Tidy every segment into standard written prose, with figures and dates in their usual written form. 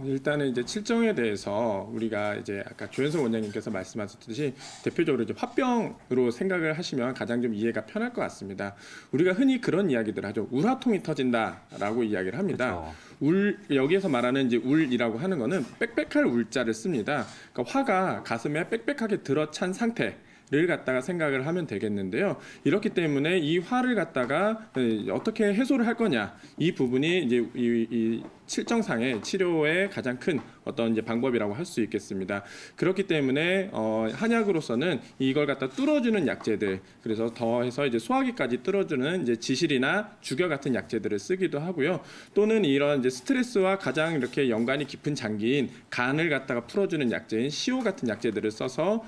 일단은 이제 칠정에 대해서 우리가 이제 아까 조현석 원장님께서 말씀하셨듯이 대표적으로 이제 화병으로 생각을 하시면 가장 좀 이해가 편할 것 같습니다. 우리가 흔히 그런 이야기들 하죠. 울화통이 터진다라고 이야기를 합니다. 여기에서 말하는 이제 울이라고 하는 거는 빽빽할 울자를 씁니다. 그러니까 화가 가슴에 빽빽하게 들어찬 상태. 를 갖다가 생각을 하면 되겠는데요. 이렇기 때문에 이 화를 갖다가 어떻게 해소를 할 거냐, 이 부분이 이제 이 칠정상의 치료의 가장 큰 어떤 이제 방법이라고 할 수 있겠습니다. 그렇기 때문에 한약으로서는 이걸 갖다 뚫어주는 약재들, 그래서 더해서 이제 소화기까지 뚫어주는 이제 지실이나 죽여 같은 약재들을 쓰기도 하고요. 또는 이런 이제 스트레스와 가장 이렇게 연관이 깊은 장기인 간을 갖다가 풀어주는 약재인 시오 같은 약재들을 써서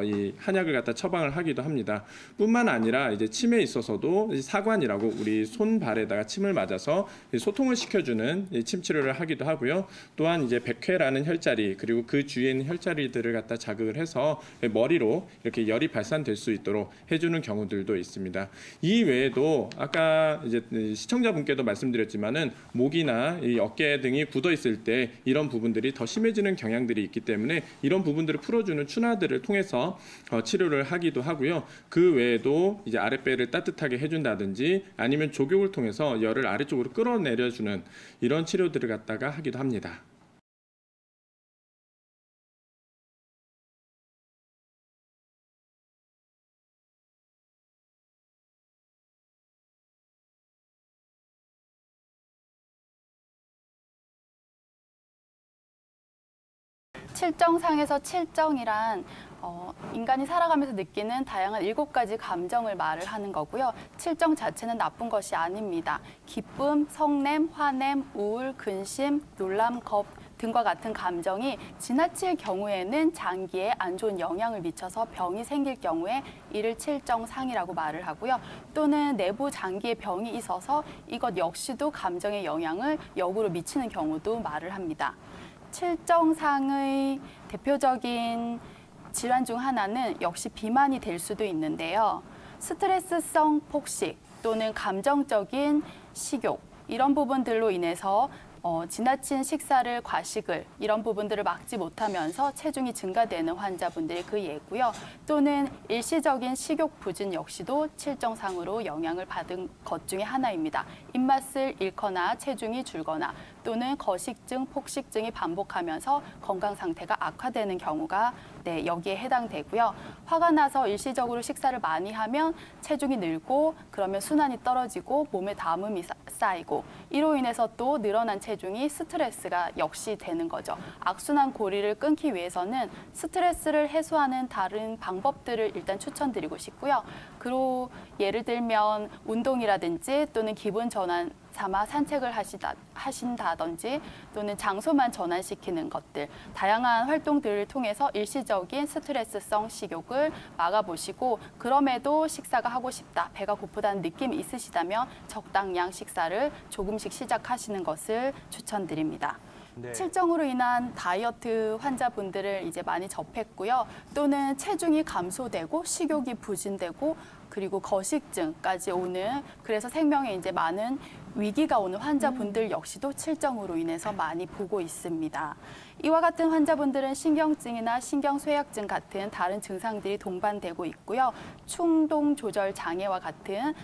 이 한약을 갖다 처방을 하기도 합니다. 뿐만 아니라 이제 침에 있어서도 사관이라고 우리 손발에다가 침을 맞아서 소통을 시켜주는 침 치료를 하기도 하고요. 또한 이제 백회라는 혈자리, 그리고 그 주위에 있는 혈자리들을 갖다 자극을 해서 머리로 이렇게 열이 발산될 수 있도록 해주는 경우들도 있습니다. 이 외에도 아까 이제 시청자분께도 말씀드렸지만은 목이나 이 어깨 등이 굳어 있을 때 이런 부분들이 더 심해지는 경향들이 있기 때문에 이런 부분들을 풀어주는 추나들을 통해서 치료를 하기도 하고요. 그 외에도 이제 아랫배를 따뜻하게 해준다든지 아니면 족욕을 통해서 열을 아래쪽으로 끌어내려주는 이런 치료들을 갖다가 하기도 합니다. 칠정상에서 칠정이란 인간이 살아가면서 느끼는 다양한 7가지 감정을 말을 하는 거고요. 칠정 자체는 나쁜 것이 아닙니다. 기쁨, 성냄, 화냄, 우울, 근심, 놀람, 겁 등과 같은 감정이 지나칠 경우에는 장기에 안 좋은 영향을 미쳐서 병이 생길 경우에 이를 칠정상이라고 말을 하고요. 또는 내부 장기에 병이 있어서 이것 역시도 감정의 영향을 역으로 미치는 경우도 말을 합니다. 칠정상의 대표적인 질환 중 하나는 역시 비만이 될 수도 있는데요. 스트레스성 폭식 또는 감정적인 식욕, 이런 부분들로 인해서 지나친 식사를, 과식을, 이런 부분들을 막지 못하면서 체중이 증가되는 환자분들이 그 예고요. 또는 일시적인 식욕 부진 역시도 칠정상으로 영향을 받은 것 중에 하나입니다. 입맛을 잃거나 체중이 줄거나 또는 거식증, 폭식증이 반복하면서 건강 상태가 악화되는 경우가 여기에 해당되고요. 화가 나서 일시적으로 식사를 많이 하면 체중이 늘고 그러면 순환이 떨어지고 몸에 담음이 쌓이고 이로 인해서 또 늘어난 체중이 스트레스가 역시 되는 거죠. 악순환 고리를 끊기 위해서는 스트레스를 해소하는 다른 방법들을 일단 추천드리고 싶고요. 그리고 예를 들면 운동이라든지 또는 기분 전환 삼아 산책을 하신다든지 또는 장소만 전환시키는 것들, 다양한 활동들을 통해서 일시적인 스트레스성 식욕을 막아보시고 그럼에도 식사가 하고 싶다, 배가 고프다는 느낌이 있으시다면 적당량 식사를 조금씩 시작하시는 것을 추천드립니다. 네. 칠정으로 인한 다이어트 환자분들을 이제 많이 접했고요. 또는 체중이 감소되고 식욕이 부진되고 그리고 거식증까지 오는, 그래서 생명에 이제 많은 위기가 오는 환자분들 역시도 칠정으로 인해서 많이 보고 있습니다. 이와 같은 환자분들은 신경증이나 신경쇠약증 같은 다른 증상들이 동반되고 있고요. 충동 조절 장애와 같은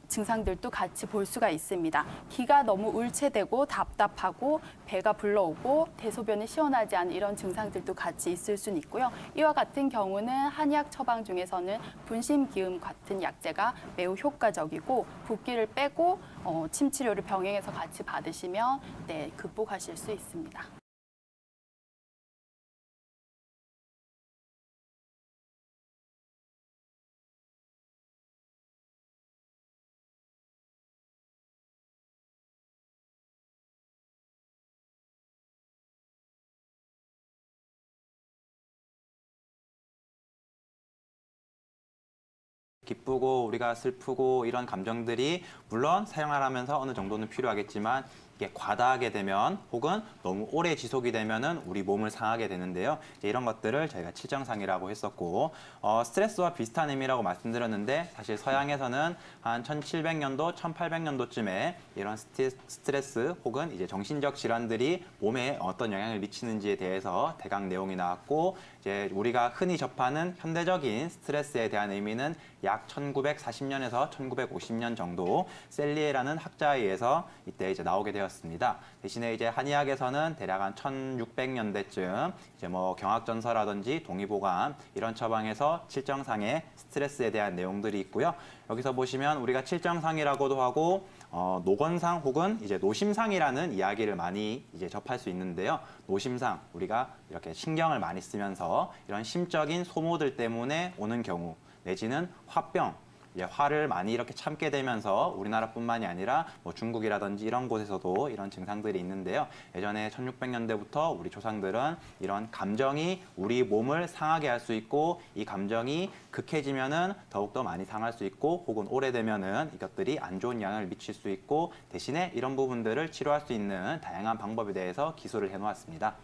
증상들도 같이 볼 수가 있습니다. 기가 너무 울체되고 답답하고 배가 불러오고 대소변이 시원하지 않은 이런 증상들도 같이 있을 수는 있고요. 이와 같은 경우는 한의학 처방 중에서는 분심기음 같은 약재가 매우 효과적이고 붓기를 빼고 침 치료를 병행해서 같이 받으시면 극복하실 수 있습니다. 기쁘고 우리가 슬프고 이런 감정들이 물론 사용을 하면서 어느 정도는 필요하겠지만 이게 과다하게 되면 혹은 너무 오래 지속이 되면은 우리 몸을 상하게 되는데요. 이제 이런 것들을 저희가 칠정상이라고 했었고 스트레스와 비슷한 의미라고 말씀드렸는데 사실 서양에서는 한 1700년도, 1800년도쯤에 이런 스트레스 혹은 이제 정신적 질환들이 몸에 어떤 영향을 미치는지에 대해서 대강 내용이 나왔고 이제 우리가 흔히 접하는 현대적인 스트레스에 대한 의미는 약 1940년에서 1950년 정도 셀리에라는 학자에 의해서 이때 이제 나오게 되었습니다. 대신에 이제 한의학에서는 대략 한 1600년대쯤 이제 뭐 경학전서라든지 동의보감 이런 처방에서 칠정상의 스트레스에 대한 내용들이 있고요. 여기서 보시면 우리가 칠정상이라고도 하고 노건상 혹은 이제 노심상이라는 이야기를 많이 이제 접할 수 있는데요. 노심상, 우리가 이렇게 신경을 많이 쓰면서 이런 심적인 소모들 때문에 오는 경우 내지는 화병, 이제 화를 많이 이렇게 참게 되면서 우리나라뿐만이 아니라 뭐 중국이라든지 이런 곳에서도 이런 증상들이 있는데요. 예전에 1600년대부터 우리 조상들은 이런 감정이 우리 몸을 상하게 할 수 있고 이 감정이 극해지면은 더욱더 많이 상할 수 있고 혹은 오래되면은 이것들이 안 좋은 영향을 미칠 수 있고 대신에 이런 부분들을 치료할 수 있는 다양한 방법에 대해서 기술을 해놓았습니다.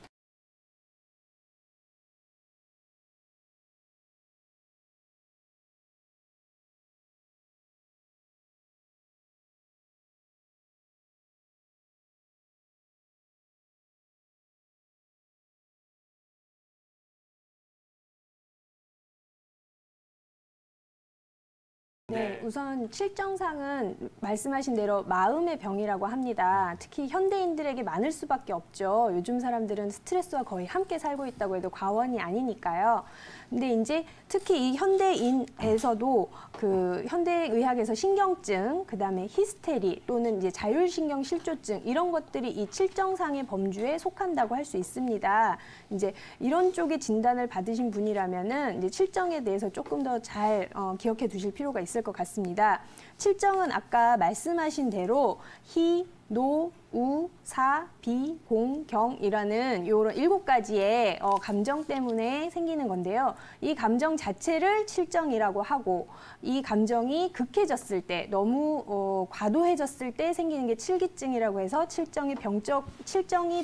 네, 우선 칠정상은 말씀하신 대로 마음의 병이라고 합니다. 특히 현대인들에게 많을 수밖에 없죠. 요즘 사람들은 스트레스와 거의 함께 살고 있다고 해도 과언이 아니니까요. 근데 이제 특히 이 현대인에서도 그 현대의학에서 신경증, 그다음에 히스테리 또는 이제 자율신경 실조증 이런 것들이 이 칠정상의 범주에 속한다고 할 수 있습니다. 이제 이런 쪽의 진단을 받으신 분이라면은 이제 칠정에 대해서 조금 더 잘 기억해 두실 필요가 있을 것 같습니다. 칠정은 아까 말씀하신 대로 희, 노, 우, 사, 비, 공, 경이라는 요런 7가지의 감정 때문에 생기는 건데요. 이 감정 자체를 칠정이라고 하고 이 감정이 극해졌을 때 너무 과도해졌을 때 생기는 게 칠기증이라고 해서 칠정이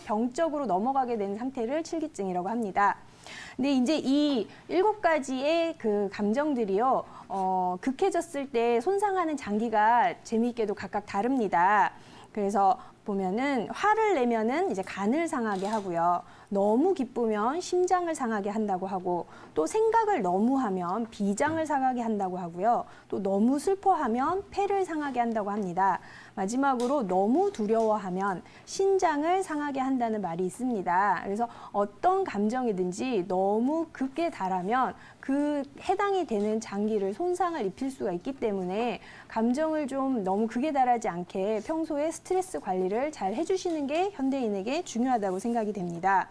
병적으로 넘어가게 된 상태를 칠기증이라고 합니다. 근데 이제 이 7가지의 그 감정들이요, 극해졌을 때 손상하는 장기가 재미있게도 각각 다릅니다. 그래서 보면은 화를 내면은 이제 간을 상하게 하고요. 너무 기쁘면 심장을 상하게 한다고 하고 또 생각을 너무 하면 비장을 상하게 한다고 하고요. 또 너무 슬퍼하면 폐를 상하게 한다고 합니다. 마지막으로 너무 두려워하면 신장을 상하게 한다는 말이 있습니다. 그래서 어떤 감정이든지 너무 극에 달하면 그 해당이 되는 장기를 손상을 입힐 수가 있기 때문에 감정을 좀 너무 극에 달하지 않게 평소에 스트레스 관리를 잘 해주시는 게 현대인에게 중요하다고 생각이 됩니다.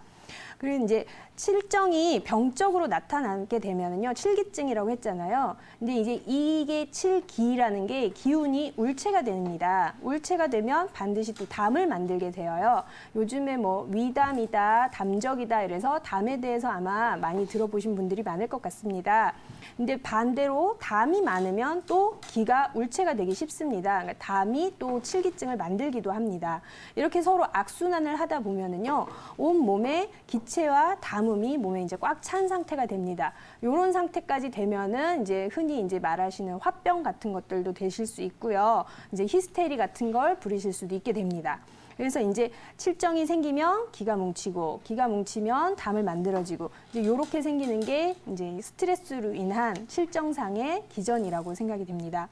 그리고 이제 칠정이 병적으로 나타나게 되면은요, 칠기증이라고 했잖아요. 근데 이제 이게 칠기라는 게 기운이 울체가 됩니다. 울체가 되면 반드시 또 담을 만들게 되어요. 요즘에 뭐 위담이다, 담적이다 이래서 담에 대해서 아마 많이 들어보신 분들이 많을 것 같습니다. 근데 반대로 담이 많으면 또 기가 울체가 되기 쉽습니다. 그러니까 담이 또 칠기증을 만들기도 합니다. 이렇게 서로 악순환을 하다 보면은요, 온 몸에 기체와 담음이 몸에 이제 꽉 찬 상태가 됩니다. 이런 상태까지 되면은 이제 흔히 이제 말하시는 화병 같은 것들도 되실 수 있고요. 이제 히스테리 같은 걸 부리실 수도 있게 됩니다. 그래서 이제 칠정이 생기면 기가 뭉치고 기가 뭉치면 담을 만들어지고 이제 이렇게 생기는 게 이제 스트레스로 인한 칠정상의 기전이라고 생각이 됩니다.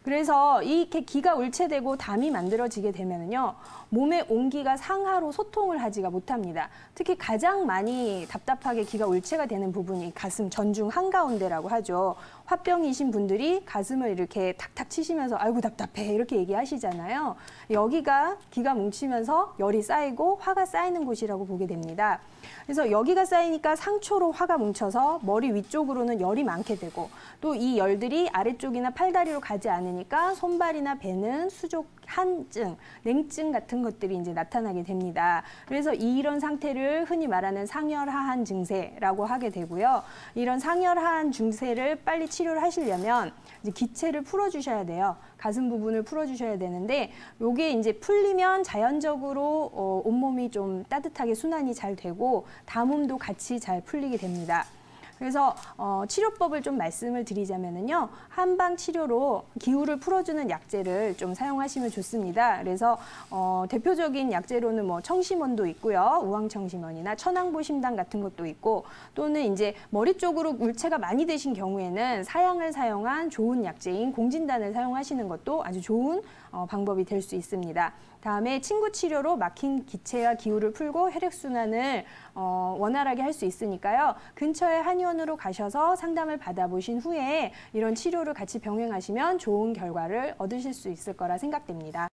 그래서 이렇게 기가 울체되고 담이 만들어지게 되면은요, 몸의 온기가 상하로 소통을 하지가 못합니다. 특히 가장 많이 답답하게 기가 울체가 되는 부분이 가슴 전중 한가운데라고 하죠. 화병이신 분들이 가슴을 이렇게 탁탁 치시면서 아이고 답답해 이렇게 얘기하시잖아요. 여기가 기가 뭉치면서 열이 쌓이고 화가 쌓이는 곳이라고 보게 됩니다. 그래서 여기가 쌓이니까 상초로 화가 뭉쳐서 머리 위쪽으로는 열이 많게 되고 또 이 열들이 아래쪽이나 팔다리로 가지 않으니까 손발이나 배는 수족 한증, 냉증 같은 것들이 이제 나타나게 됩니다. 그래서 이런 상태를 흔히 말하는 상열하한 증세라고 하게 되고요. 이런 상열하한 증세를 빨리 치료를 하시려면 이제 기체를 풀어주셔야 돼요. 가슴 부분을 풀어주셔야 되는데 요게 이제 풀리면 자연적으로 온몸이 좀 따뜻하게 순환이 잘 되고 담음도 같이 잘 풀리게 됩니다. 그래서 치료법을 좀 말씀을 드리자면은요, 한방 치료로 기후를 풀어주는 약재를 좀 사용하시면 좋습니다. 그래서 대표적인 약재로는 뭐 청심원도 있고요, 우황청심원이나 천황보심당 같은 것도 있고, 또는 이제 머리 쪽으로 물체가 많이 되신 경우에는 사양을 사용한 좋은 약재인 공진단을 사용하시는 것도 아주 좋은 방법이 될 수 있습니다. 다음에 침구 치료로 막힌 기체와 기후를 풀고 혈액순환을 원활하게 할 수 있으니까요. 근처의 한의원으로 가셔서 상담을 받아보신 후에 이런 치료를 같이 병행하시면 좋은 결과를 얻으실 수 있을 거라 생각됩니다.